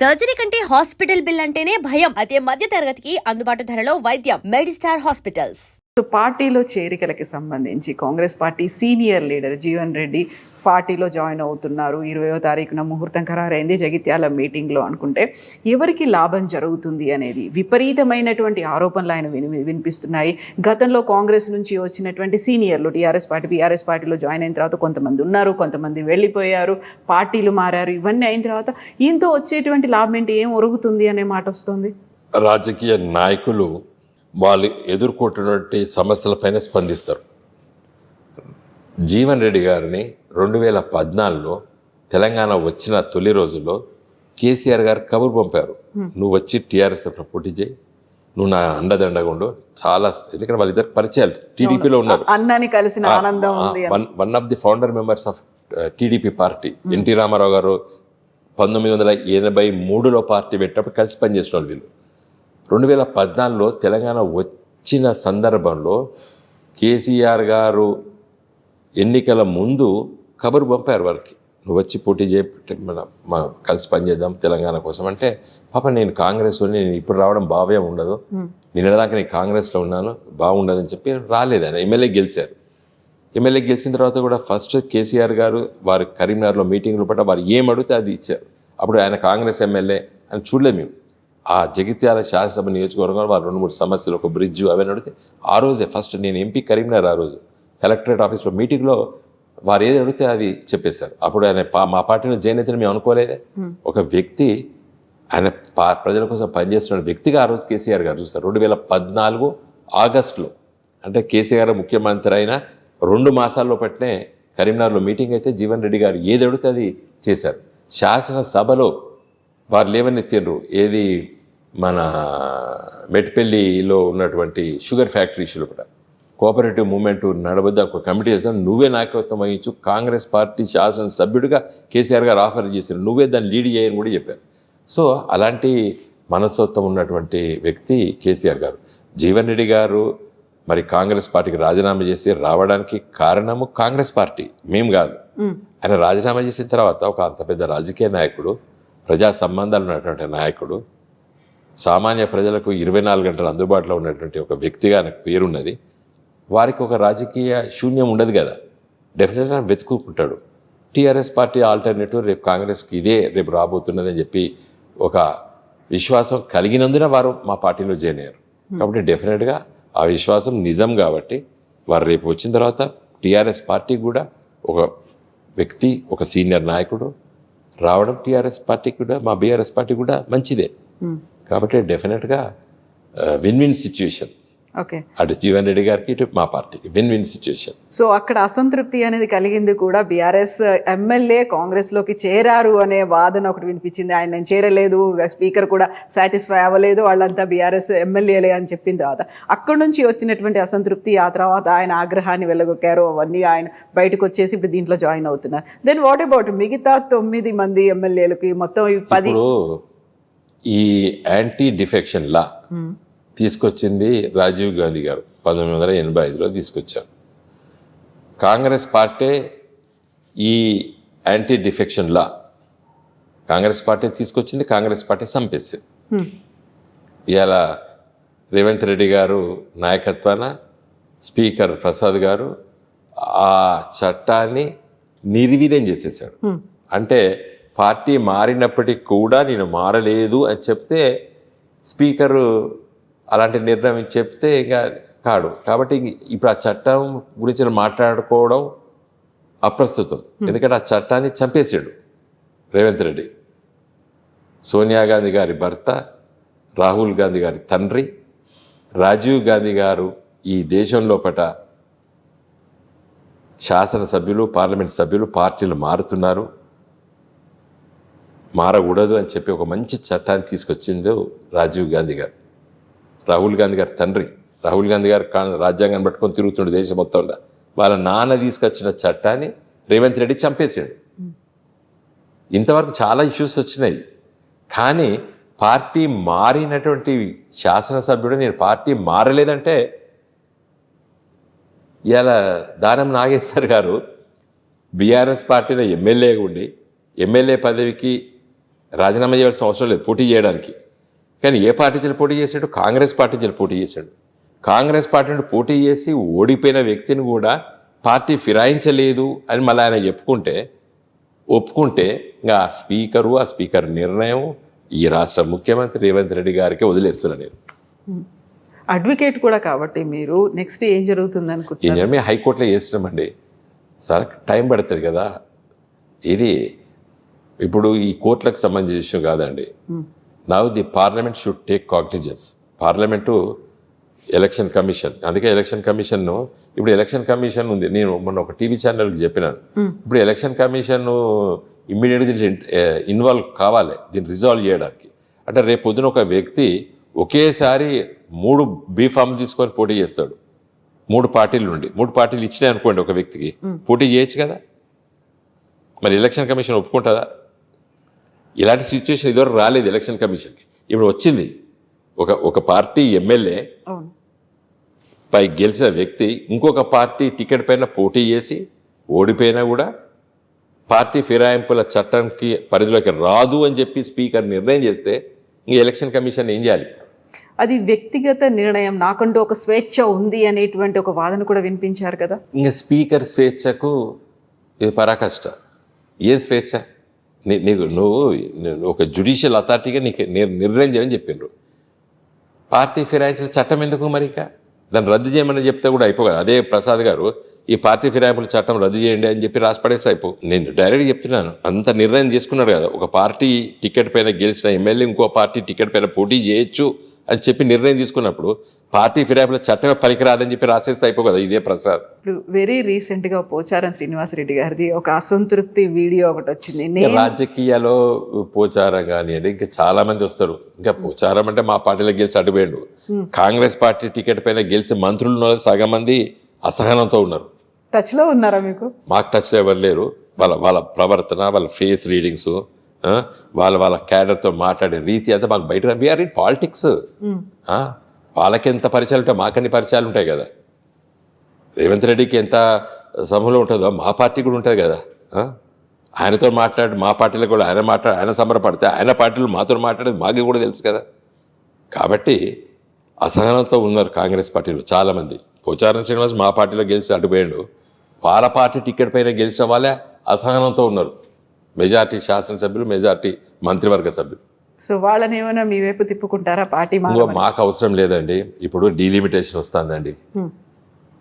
Surgery కంటే hospital bill అంటేనే భయం. అదే మధ్య తరగతికి అందుబాటు ధరలో వైద్యం. Medistar hospitals. సో పార్టీలో చేరికలకి సంబంధించి Congress party senior leader Jeevan Reddy పార్టీలో జాయిన్ అవుతున్నారు. 20వ తారీఖున ముహూర్తం ఖరారైంది జగిత్యాల మీటింగ్లో అనుకుంటే ఎవరికి లాభం జరుగుతుంది అనేది విపరీతమైనటువంటి ఆరోపణలు ఆయన వినిపిస్తున్నాయి. గతంలో కాంగ్రెస్ నుంచి వచ్చినటువంటి సీనియర్లు టీఆర్ఎస్ పార్టీ బీఆర్ఎస్ పార్టీలో జాయిన్ అయిన తర్వాత కొంతమంది ఉన్నారు, కొంతమంది వెళ్ళిపోయారు, పార్టీలు మారారు. ఇవన్నీ అయిన తర్వాత ఈయనతో వచ్చేటువంటి లాభం ఏంటి, ఏం ఒరుగుతుంది అనే మాట వస్తుంది. రాజకీయ నాయకులు వాళ్ళు ఎదుర్కొంటున్నటువంటి సమస్యలపైన స్పందిస్తారు. జీవన్ రెడ్డి గారిని 2014లో తెలంగాణ వచ్చిన తొలి రోజుల్లో కేసీఆర్ గారు కబురు పంపారు, నువ్వు వచ్చి టీఆర్ఎస్ తరఫున పోటీ చేయి, నువ్వు నా అండదండగా ఉండు. చాలా, ఎందుకంటే వాళ్ళిద్దరు పరిచయాలు టీడీపీలో ఉన్నారు. అన్నాని కలిసిన ఆనందం ఉంది. One of the founder members of TDP party NT Rama Rao గారు 1983లో పార్టీ పెట్టినప్పుడు కలిసి పనిచేసిన వాళ్ళు వీళ్ళు. 2014లో తెలంగాణ వచ్చిన సందర్భంలో కేసీఆర్ గారు ఎన్నికల ముందు కబురు పంపారు వారికి, నువ్వు వచ్చి పోటీ చేయ మనం కలిసి పనిచేద్దాం తెలంగాణ కోసం. అంటే పాప నేను కాంగ్రెస్ నేను ఇప్పుడు రావడం బావే ఉండదు, నేను దాకా నేను కాంగ్రెస్లో ఉన్నాను బాగుండదని చెప్పి రాలేదు. ఆయన ఎమ్మెల్యే గెలిచారు. ఎమ్మెల్యే గెలిచిన తర్వాత కూడా ఫస్ట్ కేసీఆర్ గారు వారి కరీంనగర్లో మీటింగ్లు పట్ల వారు ఏం అడిగితే అది ఇచ్చారు. అప్పుడు ఆయన కాంగ్రెస్ ఎమ్మెల్యే అని చూడలేదు మేము. ఆ జగిత్యాల శాసనసభ నియోజకవర్గంలో వారు 2-3 సమస్యలు, ఒక బ్రిడ్జ్ అవన్నీ అడిగితే ఆ రోజే ఫస్ట్ నేను ఎంపీ కరీంనగర్ ఆ రోజు కలెక్టరేట్ ఆఫీస్లో మీటింగ్లో వారు ఏది అడిగితే అది చెప్పేశారు. అప్పుడు ఆయన మా పార్టీలో జాయిన్ అయితే మేము అనుకోలేదే. ఒక వ్యక్తి ఆయన ప్రజల కోసం పనిచేస్తున్న వ్యక్తిగా ఆ రోజు కేసీఆర్ గారు చూస్తారు. 2014 ఆగస్టులో, అంటే కేసీఆర్ ముఖ్యమంత్రి అయిన 2 మాసాల్లో పట్టినే కరీంనగర్లో మీటింగ్ అయితే జీవన్ రెడ్డి గారు ఏది అడిగితే అది చేశారు. శాసనసభలో వారు లేవనెత్తిండ్రు, ఏది మన మెట్పల్లిలో ఉన్నటువంటి షుగర్ ఫ్యాక్టరీ ఇష్యూలు కూడా కోఆపరేటివ్ మూవ్మెంట్ నడవద్దు, ఒక కమిటీ చేస్తాను, నువ్వే నాయకత్వం వహించు, కాంగ్రెస్ పార్టీ శాసనసభ్యుడిగా కేసీఆర్ గారు ఆఫర్ చేశారు, నువ్వే దాన్ని లీడ్ చేయని కూడా చెప్పారు. సో అలాంటి మనస్తత్వం ఉన్నటువంటి వ్యక్తి కేసీఆర్ గారు. జీవన్ రెడ్డి గారు మరి కాంగ్రెస్ పార్టీకి రాజీనామా చేసి రావడానికి కారణము కాంగ్రెస్ పార్టీ, మేము కాదు. ఆయన రాజీనామా చేసిన తర్వాత ఒక అంత పెద్ద రాజకీయ నాయకుడు, ప్రజా సంబంధాలు ఉన్నటువంటి నాయకుడు, సామాన్య ప్రజలకు 24 గంటలు అందుబాటులో ఉన్నటువంటి ఒక వ్యక్తిగా ఆయనకు పేరున్నది. వారికి ఒక రాజకీయ శూన్యం ఉండదు కదా, డెఫినెట్గా వెతుక్కుంటాడు. టీఆర్ఎస్ పార్టీ ఆల్టర్నేటివ్ రేపు కాంగ్రెస్కి ఇదే రేపు రాబోతున్నది అని చెప్పి ఒక విశ్వాసం కలిగినందున వారు మా పార్టీలో జాయిన్ అయ్యారు. కాబట్టి డెఫినెట్గా ఆ విశ్వాసం నిజం కాబట్టి వారు రేపు వచ్చిన తర్వాత టీఆర్ఎస్ పార్టీ కూడా ఒక వ్యక్తి, ఒక సీనియర్ నాయకుడు రావడం టీఆర్ఎస్ పార్టీకి కూడా, మా బీఆర్ఎస్ పార్టీ కూడా మంచిదే. కాబట్టి డెఫినెట్గా విన్ విన్ సిచ్యువేషన్. ఓకే, అటు జీవన్ రెడ్డి గారికి ఇటు మా పార్టీకి విన్ విన్ సిచ్యువేషన్. సో అక్కడ అసంతృప్తి అనేది కలిగింది కూడా. బీఆర్ఎస్ ఎమ్మెల్యే కాంగ్రెస్లోకి చేరారు అనే వాదన ఒకటి వినిపించింది. ఆయన నేను చేరలేదు, స్పీకర్ కూడా సాటిస్ఫై అవ్వలేదు, వాళ్ళంతా బీఆర్ఎస్ ఎమ్మెల్యేలే అని చెప్పిన తర్వాత అక్కడి నుంచి వచ్చినటువంటి అసంతృప్తి, ఆ తర్వాత ఆయన ఆగ్రహాన్ని వెళ్ళగొక్కారు, అవన్నీ ఆయన బయటకు వచ్చేసి ఇప్పుడు దీంట్లో జాయిన్ అవుతున్నారు. దెన్ వాట్ అబౌట్ మిగతా 9 మంది ఎమ్మెల్యేలకి మొత్తం 10? ఈ యాంటీ డిఫెక్షన్ లా తీసుకొచ్చింది రాజీవ్ గాంధీ గారు 1985లో తీసుకొచ్చారు. కాంగ్రెస్ పార్టీ ఈ anti defection law Congress party తీసుకొచ్చింది, కాంగ్రెస్ పార్టీ చంపేసేది. ఇవాళ రేవంత్ రెడ్డి గారు నాయకత్వాన స్పీకర్ ప్రసాద్ గారు ఆ చట్టాన్ని నిర్వీర్యం చేసేసాడు. అంటే పార్టీ మారినప్పటికీ కూడా నేను మారలేదు అని చెప్తే స్పీకరు అలాంటి నిర్ణయం చెప్తే ఇక కాడు. కాబట్టి ఇప్పుడు ఆ చట్టం గురించి మాట్లాడుకోవడం అప్రస్తుతం. ఎందుకంటే ఆ చట్టాన్ని చంపేసాడు రేవంత్ రెడ్డి. సోనియా గాంధీ గారి భర్త, రాహుల్ గాంధీ గారి తండ్రి, రాజీవ్ గాంధీ గారు ఈ దేశం లోపట శాసనసభ్యులు, పార్లమెంట్ సభ్యులు, పార్టీలు మారుతున్నారు, మారకూడదు అని చెప్పి ఒక మంచి చట్టాన్ని తీసుకొచ్చింది రాజీవ్ గాంధీ గారు. రాహుల్ గాంధీ గారి తండ్రి, రాహుల్ గాంధీ గారు రాజ్యాంగాన్ని పట్టుకొని తిరుగుతుండే దేశం మొత్తంలో. వాళ్ళ నాన్న తీసుకొచ్చిన చట్టాన్ని రేవంత్ రెడ్డి చంపేశాడు. ఇంతవరకు చాలా ఇష్యూస్ వచ్చినాయి. కానీ పార్టీ మారినటువంటి శాసనసభ్యుడు నేను పార్టీ మారలేదంటే, ఇలా దానం నాగేశ్వర్ గారు బీఆర్ఎస్ పార్టీలో ఎమ్మెల్యేగా ఉండి ఎమ్మెల్యే పదవికి రాజీనామా చేయాల్సిన అవసరం లేదు పోటీ చేయడానికి. కానీ ఏ పార్టీ నుంచి పోటీ చేశాడు? కాంగ్రెస్ పార్టీ నుంచి పోటీ చేశాడు. కాంగ్రెస్ పార్టీ నుండి పోటీ చేసి ఓడిపోయిన వ్యక్తిని కూడా పార్టీ ఫిరాయించలేదు అని మళ్ళీ ఆయన ఒప్పుకుంటే ఇంకా ఆ స్పీకర్ నిర్ణయం ఈ రాష్ట్ర ముఖ్యమంత్రి రేవంత్ రెడ్డి గారికి వదిలేస్తున్నా నేను. అడ్వకేట్ కూడా కాబట్టి మీరు నెక్స్ట్ ఏం జరుగుతుంది ఈ అనుకుంటున్నారు? నిర్ణయం హైకోర్టులో చేసినామండి. సార్ టైం పడుతుంది కదా. ఇది ఇప్పుడు ఈ కోర్టులకు సంబంధించిన విషయం కాదండి. Now the parliament should take cognizance. Parliament election commission, అందుకే ఎలక్షన్ కమిషన్ను ఇప్పుడు ఎలక్షన్ కమిషన్ ఉంది. నేను మొన్న ఒక టీవీ ఛానల్కి చెప్పినాను. ఇప్పుడు ఎలక్షన్ కమిషన్ ఇమ్మీడియట్గా దీన్ని ఇన్వాల్వ్ కావాలి, దీన్ని రిజాల్వ్ చేయడానికి. అంటే రేపు పొద్దున ఒక వ్యక్తి ఒకేసారి 3 బీఫామ్లు తీసుకొని పోటీ చేస్తాడు 3 పార్టీల నుండి. 3 పార్టీలు ఇచ్చినాయి అనుకోండి ఒక వ్యక్తికి, పోటీ చేయొచ్చు కదా. మరి ఎలక్షన్ కమిషన్ ఒప్పుకుంటుందా? ఇలాంటి సిచ్యువేషన్ ఇదివరకు రాలేదు ఎలక్షన్ కమిషన్కి, ఇప్పుడు వచ్చింది. ఒక పార్టీ ఎమ్మెల్యే పై గెలిచిన వ్యక్తి ఇంకొక పార్టీ టికెట్ పైన పోటీ చేసి ఓడిపోయినా కూడా పార్టీ ఫిరాయింపుల చట్టానికి పరిధిలోకి రాదు అని చెప్పి స్పీకర్ నిర్ణయం చేస్తే ఇంక ఎలక్షన్ కమిషన్ ఏం చేయాలి? అది వ్యక్తిగత నిర్ణయం, నాకంటూ ఒక స్వేచ్ఛ ఉంది అనేటువంటి ఒక వాదన కూడా వినిపించారు కదా. ఇంకా స్పీకర్ స్వేచ్ఛకు ఇది పరాకష్ట. ఏ స్వేచ్ఛ? నువ్వు ఒక జ్యుడిషియల్ అథారిటీగా నీకు నిర్ణయం చేయమని చెప్పిండ్రు. పార్టీ ఫిరాయించిన చట్టం ఎందుకు మరి? ఇక దాన్ని రద్దు చేయమని చెప్తే కూడా అయిపోదు. అదే ప్రసాద్ గారు ఈ పార్టీ ఫిరాయింపుల చట్టం రద్దు చేయండి అని చెప్పి రాసి పడేస్తే అయిపో. నేను డైరెక్ట్గా చెప్తున్నాను, అంత నిర్ణయం తీసుకున్నారు కదా. ఒక పార్టీ టికెట్ పైన గెలిచిన ఎమ్మెల్యే ఇంకో పార్టీ టికెట్ పైన పోటీ చేయొచ్చు అని చెప్పి నిర్ణయం తీసుకున్నప్పుడు పార్టీ ఫిరాయింపుల చట్టమే పనికిరాదని చెప్పి రాసేస్తే అయిపో కదా. ఇదే ప్రసాద్. ఇప్పుడు వెరీ రీసెంట్గా పోచారం శ్రీనివాసరెడ్డి గారిది ఒక అసంతృప్తి వీడియో ఒకటి వచ్చింది. రాజకీయాల్లో పోచారం కానివ్వండి, ఇంకా చాలా మంది వస్తారు. ఇంకా పోచారం అంటే మా పార్టీలో గెలిచి అడ్డుపోయాడు. కాంగ్రెస్ పార్టీ టికెట్ పైన గెలిచి మంత్రులు సగం మంది అసహనంతో ఉన్నారు. టచ్లో ఉన్నారా మీకు? మాకు టచ్లో ఎవరు లేరు. వాళ్ళ ప్రవర్తన, వాళ్ళ ఫేస్ రీడింగ్స్, వాళ్ళ క్యాడర్తో మాట్లాడే రీతి అంతా మాకు బయట. We are in politics. వాళ్ళకి ఎంత పరిచయాలు ఉంటాయి, మాకన్ని పరిచయాలు ఉంటాయి కదా. రేవంత్ రెడ్డికి ఎంత సమూహంలో ఉంటుందో మా పార్టీ కూడా ఉంటుంది కదా. ఆయనతో మాట్లాడి మా పార్టీలో కూడా ఆయన సంబరపడితే ఆయన పార్టీలో మాతో మాట్లాడేది మాకు కూడా తెలుసు కదా. కాబట్టి అసహనంతో ఉన్నారు కాంగ్రెస్ పార్టీలో చాలామంది. పోచారం శ్రీనివాస్ మా పార్టీలో గెలిచి అడ్డుపోయాడు. వాళ్ళ పార్టీ టికెట్ పైన గెలిచిన వాళ్ళే అసహనంతో ఉన్నారు. మెజార్టీ శాసనసభ్యులు, మెజార్టీ మంత్రివర్గ సభ్యులు. సో వాళ్ళని ఏమైనా మీ వైపు తిప్పుకుంటారా పార్టీ? మాకు అవసరం లేదండి. ఇప్పుడు డీలిమిటేషన్ వస్తుందండి.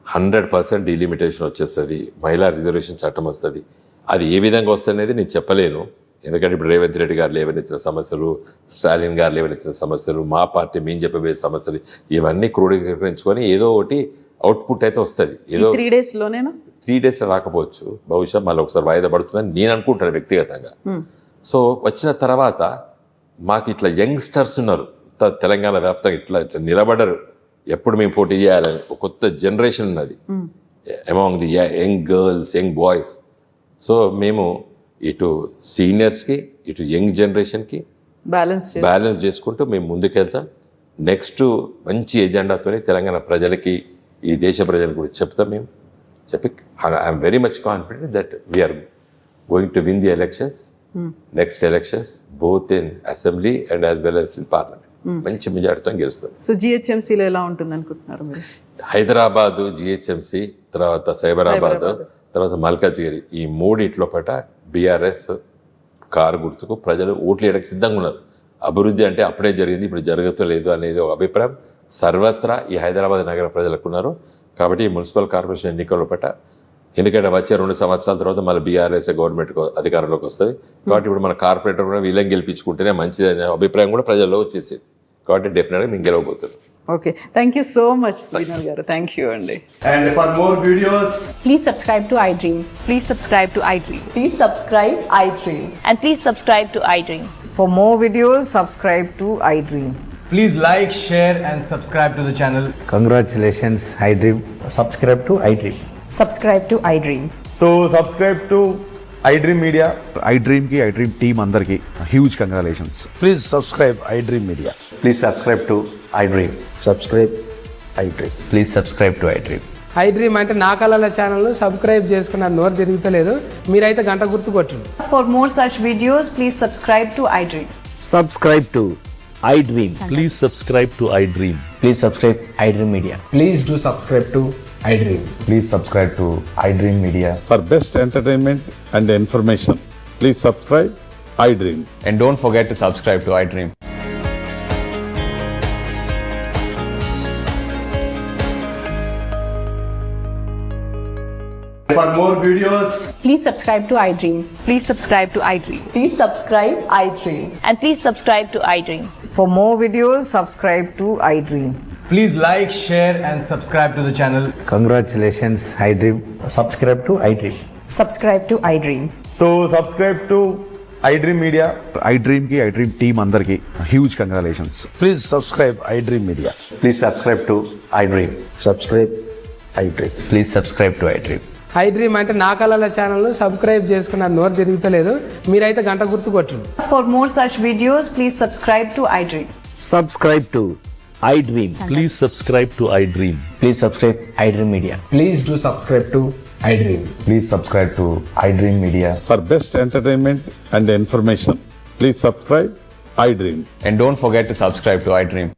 100% డీలిమిటేషన్ వచ్చేస్తుంది. మహిళా రిజర్వేషన్ చట్టం వస్తుంది. అది ఏ విధంగా వస్తుంది అనేది నేను చెప్పలేను. ఎందుకంటే ఇప్పుడు రేవంత్ రెడ్డి గారు లేవనెత్తిన సమస్యలు, స్టాలిన్ గారు లేవనెత్తిన సమస్యలు, మా పార్టీ మేము చెప్పబోయే సమస్యలు, ఇవన్నీ క్రోడీకరించుకొని ఏదో ఒకటి అవుట్పుట్ అయితే వస్తుంది. ఏదో 3 డేస్లోనేనా? 3 డేస్లో రాకపోవచ్చు, బహుశా మళ్ళీ ఒకసారి వాయిదా పడుతుందని నేను అనుకుంటాను వ్యక్తిగతంగా. సో వచ్చిన తర్వాత మాకు ఇట్లా యంగ్స్టర్స్ ఉన్నారు తెలంగాణ వ్యాప్తంగా, ఇట్లా నిలబడరు. ఎప్పుడు మేము పోటీ చేయాలని ఒక కొత్త జనరేషన్ ఉన్నది among the young girls, young boys. So మేము ఇటు సీనియర్స్కి ఇటు యంగ్ జనరేషన్కి బ్యాలెన్స్ చేసుకుంటూ మేము ముందుకెళ్తాం. నెక్స్ట్ మంచి ఎజెండాతో తెలంగాణ ప్రజలకి, ఈ దేశ ప్రజల గురించి చెప్తాం. మేము I'm very much confident that we are going to win the elections, next elections, both in assembly and as well as in parliament. మంచి మెజార్టీతో గెలుస్తాం. సో జిహెచ్ఎంసీలో ఎలా ఉంటుంది అనుకుంటున్నారు మీరు? హైదరాబాదు, జిహెచ్ఎంసీ, తర్వాత సైబరాబాద్, తర్వాత మల్కాజ్గిరి, ఈ 3 పట బీఆర్ఎస్ కారు గుర్తుకు ప్రజలు ఓట్లు వేయడానికి సిద్ధంగా ఉన్నారు. అభివృద్ధి అంటే అప్పుడే జరిగింది, ఇప్పుడు జరగలేదు అనేది ఒక అభిప్రాయం సర్వత్రా ఈ హైదరాబాద్ నగర ప్రజలకు ఉన్నారు. కాబట్టి ఈ మున్సిపల్ కార్పొరేషన్ ఎన్నికల పట, ఎందుకంటే వచ్చే 2 సంవత్సరాల తర్వాత మళ్ళీ బీఆర్ఎస్ గవర్నమెంట్ అధికారంలోకి వస్తుంది. కాబట్టి ఇప్పుడు మన కార్పొరేటర్ కూడా వీళ్ళని గెలిపించుకుంటేనే మంచిది అనే అభిప్రాయం కూడా ప్రజల్లో వచ్చేసింది. కాబట్టి డెఫినెట్గా మేము గెలవబోతున్నాం. Okay, thank you so much Srinath గారు. థ్యాంక్ యూ అండి. And for more videos, Please subscribe to iDream. Please subscribe to iDream. Please subscribe iDream. And please subscribe to iDream. For more videos, subscribe to iDream. please like, share and subscribe to the channel. Congratulations, iDream. Subscribe to iDream. Subscribe to iDream. So subscribe to iDream Media. iDream ki iDream team andarki huge congratulations. Please subscribe iDream Media. Please subscribe to iDream. Subscribe iDream. Please subscribe to iDream. I dream అంటే నా కళల channel subscribe చేసుకున్న నోరు తిరుగుతలేదు, మీరైతే గంట గుర్తు కొట్టండి. For more such videos, please subscribe to iDream. Subscribe to iDream. Please subscribe to iDream. Please subscribe iDream Media. Please do subscribe to iDream. Please subscribe to iDream Media. For best entertainment and information, please subscribe iDream. And don't forget to subscribe to iDream. For more videos, Please subscribe to iDream. Please subscribe to iDream. Please subscribe iDream. And please subscribe to iDream. For more videos, subscribe to iDream. please like, share, and subscribe to the channel. Congratulations, iDream. Subscribe to iDream. Subscribe to iDream. So, subscribe to iDream Media. iDream కి iDream team అందరికి huge congratulations. Please subscribe iDream Media. Please subscribe to iDream. Subscribe iDream. Please subscribe to iDream. I dream అంటే నా కళల channel subscribe చేసుకున్న నోరు తిరుగుతలేదు, మీరైతే గంట గుర్తు కొట్టండి. For more such videos, please subscribe to iDream. Subscribe to iDream. Please subscribe to iDream. Please subscribe iDream Media. Please do subscribe to iDream. Please subscribe to iDream Media. For best entertainment and information, please subscribe iDream. And don't forget to subscribe to iDream.